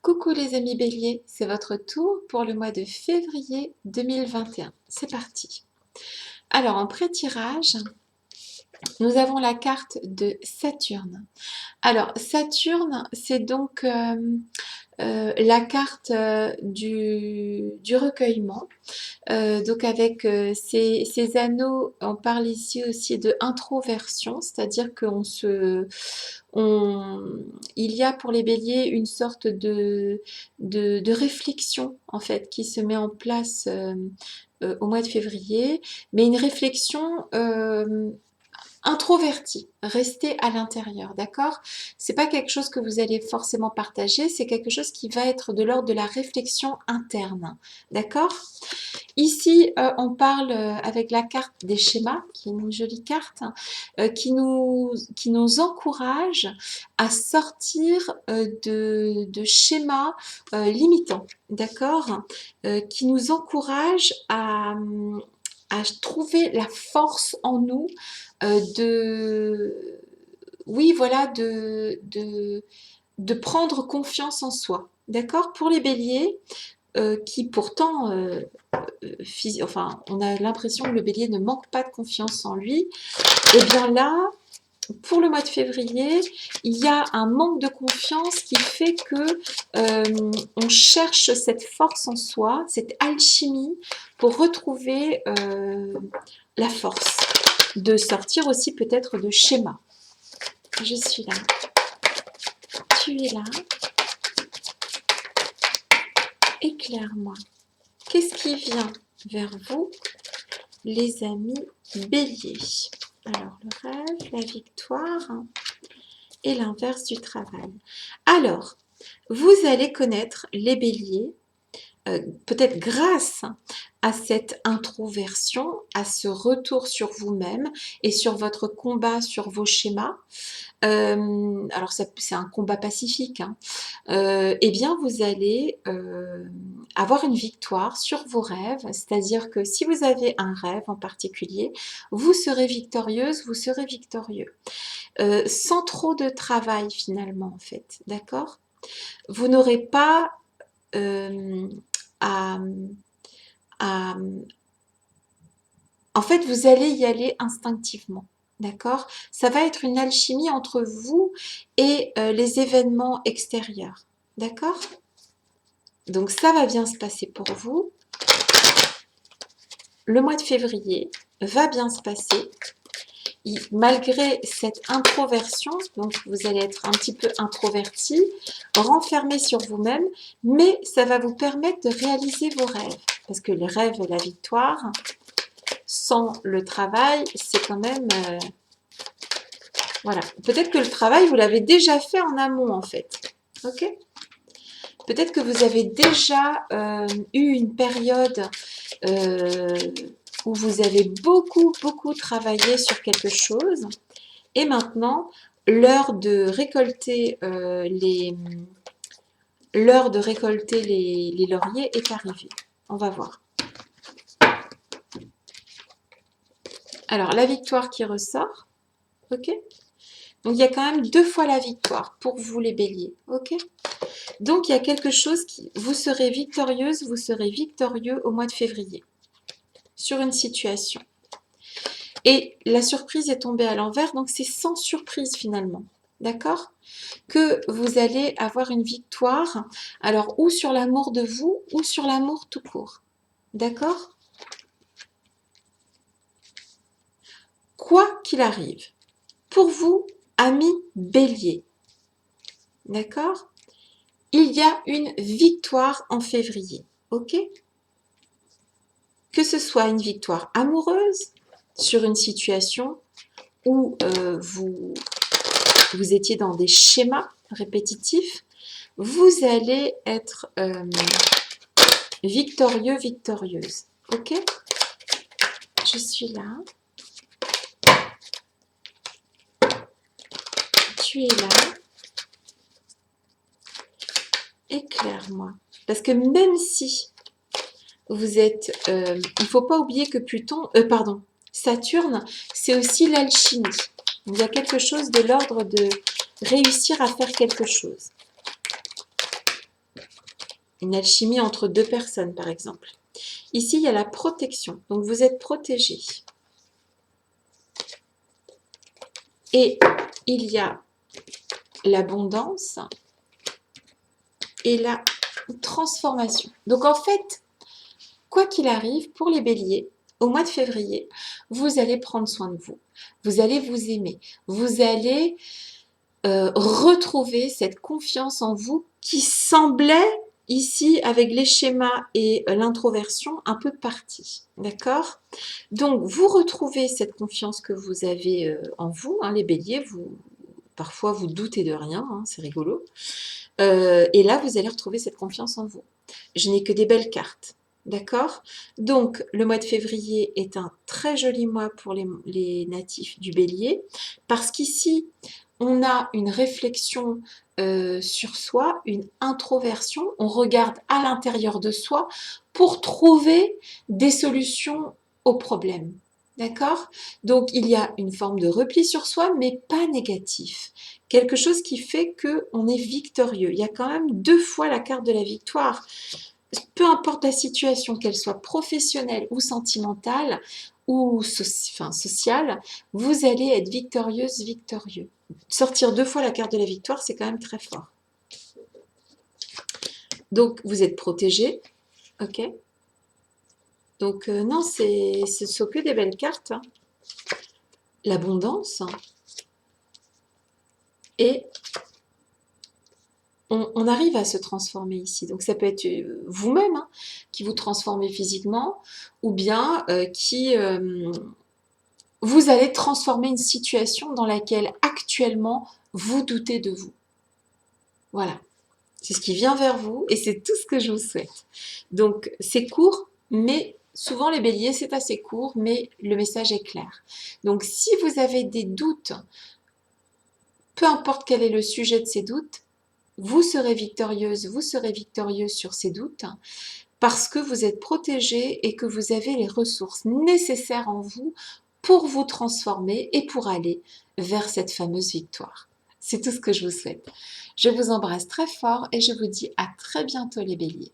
Coucou les amis béliers, c'est votre tour pour le mois de février 2021. C'est parti. Alors en pré-tirage, nous avons la carte de Saturne. Alors Saturne, c'est donc la carte du recueillement. Donc avec ces anneaux, on parle ici aussi de introversion, c'est-à-dire il y a pour les béliers une sorte de réflexion en fait qui se met en place au mois de février, mais une réflexion introverti, restez à l'intérieur, d'accord? C'est pas quelque chose que vous allez forcément partager, c'est quelque chose qui va être de l'ordre de la réflexion interne, d'accord? Ici, on parle avec la carte des schémas, qui est une jolie carte, qui nous encourage à sortir de schémas limitants, d'accord? Qui nous encourage à trouver la force en nous oui, voilà, de prendre confiance en soi. D'accord? Pour les béliers, qui pourtant, enfin, on a l'impression que le bélier ne manque pas de confiance en lui, et bien là, pour le mois de février, il y a un manque de confiance qui fait que on cherche cette force en soi, cette alchimie pour retrouver la force, de sortir aussi peut-être de schéma. Je suis là, tu es là, éclaire-moi. Qu'est-ce qui vient vers vous, les amis béliers? Alors, le rêve, la victoire et l'inverse du travail. Alors, vous allez connaître les béliers, peut-être grâce à cette introversion, à ce retour sur vous-même et sur votre combat sur vos schémas. Alors c'est un combat pacifique, hein. Eh bien vous allez avoir une victoire sur vos rêves, c'est-à-dire que si vous avez un rêve en particulier, vous serez victorieuse, vous serez victorieux, sans trop de travail finalement en fait, d'accord? Vous n'aurez pas à, en fait, vous allez y aller instinctivement, d'accord? Ça va être une alchimie entre vous et les événements extérieurs, d'accord? Donc ça va bien se passer pour vous. Le mois de février va bien se passer. Malgré cette introversion, donc vous allez être un petit peu introverti, renfermé sur vous-même, mais ça va vous permettre de réaliser vos rêves. Parce que les rêves et la victoire, sans le travail, c'est quand même... voilà. Peut-être que le travail, vous l'avez déjà fait en amont, en fait. Ok? Peut-être que vous avez déjà eu une période où vous avez beaucoup travaillé sur quelque chose. Et maintenant, l'heure de récolter les lauriers est arrivée. On va voir. Alors, la victoire qui ressort. Ok? Donc, il y a quand même 2 fois la victoire pour vous, les béliers. Ok? Donc, il y a quelque chose qui... Vous serez victorieuse, vous serez victorieux au mois de février. Sur une situation. Et la surprise est tombée à l'envers, donc c'est sans surprise finalement. D'accord? Que vous allez avoir une victoire, alors ou sur l'amour de vous, ou sur l'amour tout court. D'accord? Quoi qu'il arrive, pour vous, amis bélier, d'accord? Il y a une victoire en février, ok? Que ce soit une victoire amoureuse sur une situation où vous étiez dans des schémas répétitifs, vous allez être victorieux, victorieuse. Ok? Je suis là. Tu es là. Éclaire-moi. Parce que même si vous êtes... il ne faut pas oublier que Saturne, c'est aussi l'alchimie. Il y a quelque chose de l'ordre de réussir à faire quelque chose. Une alchimie entre deux personnes, par exemple. Ici, il y a la protection. Donc, vous êtes protégé. Et il y a l'abondance et la transformation. Donc, en fait, quoi qu'il arrive, pour les béliers, au mois de février, vous allez prendre soin de vous. Vous allez vous aimer. Vous allez retrouver cette confiance en vous qui semblait ici avec les schémas et l'introversion un peu partie, d'accord? Donc vous retrouvez cette confiance que vous avez en vous, hein, les béliers, parfois vous doutez de rien, hein, c'est rigolo, et là vous allez retrouver cette confiance en vous. Je n'ai que des belles cartes. D'accord? Donc, le mois de février est un très joli mois pour les natifs du bélier, parce qu'ici, on a une réflexion sur soi, une introversion, on regarde à l'intérieur de soi pour trouver des solutions aux problèmes. D'accord? Donc, il y a une forme de repli sur soi, mais pas négatif. Quelque chose qui fait qu'on est victorieux. Il y a quand même 2 fois la carte de la victoire. Peu importe la situation, qu'elle soit professionnelle ou sentimentale ou sociale, vous allez être victorieuse, victorieux. Sortir 2 fois la carte de la victoire, c'est quand même très fort. Donc, vous êtes protégé, ok? Donc, non, ce sont que des belles cartes. Hein. L'abondance et on arrive à se transformer ici. Donc ça peut être vous-même hein, qui vous transformez physiquement ou bien vous allez transformer une situation dans laquelle actuellement vous doutez de vous. Voilà, c'est ce qui vient vers vous et c'est tout ce que je vous souhaite. Donc c'est court, mais souvent les béliers c'est assez court, mais le message est clair. Donc si vous avez des doutes, peu importe quel est le sujet de ces doutes, vous serez victorieuse, vous serez victorieux sur ces doutes parce que vous êtes protégé et que vous avez les ressources nécessaires en vous pour vous transformer et pour aller vers cette fameuse victoire. C'est tout ce que je vous souhaite. Je vous embrasse très fort et je vous dis à très bientôt les béliers.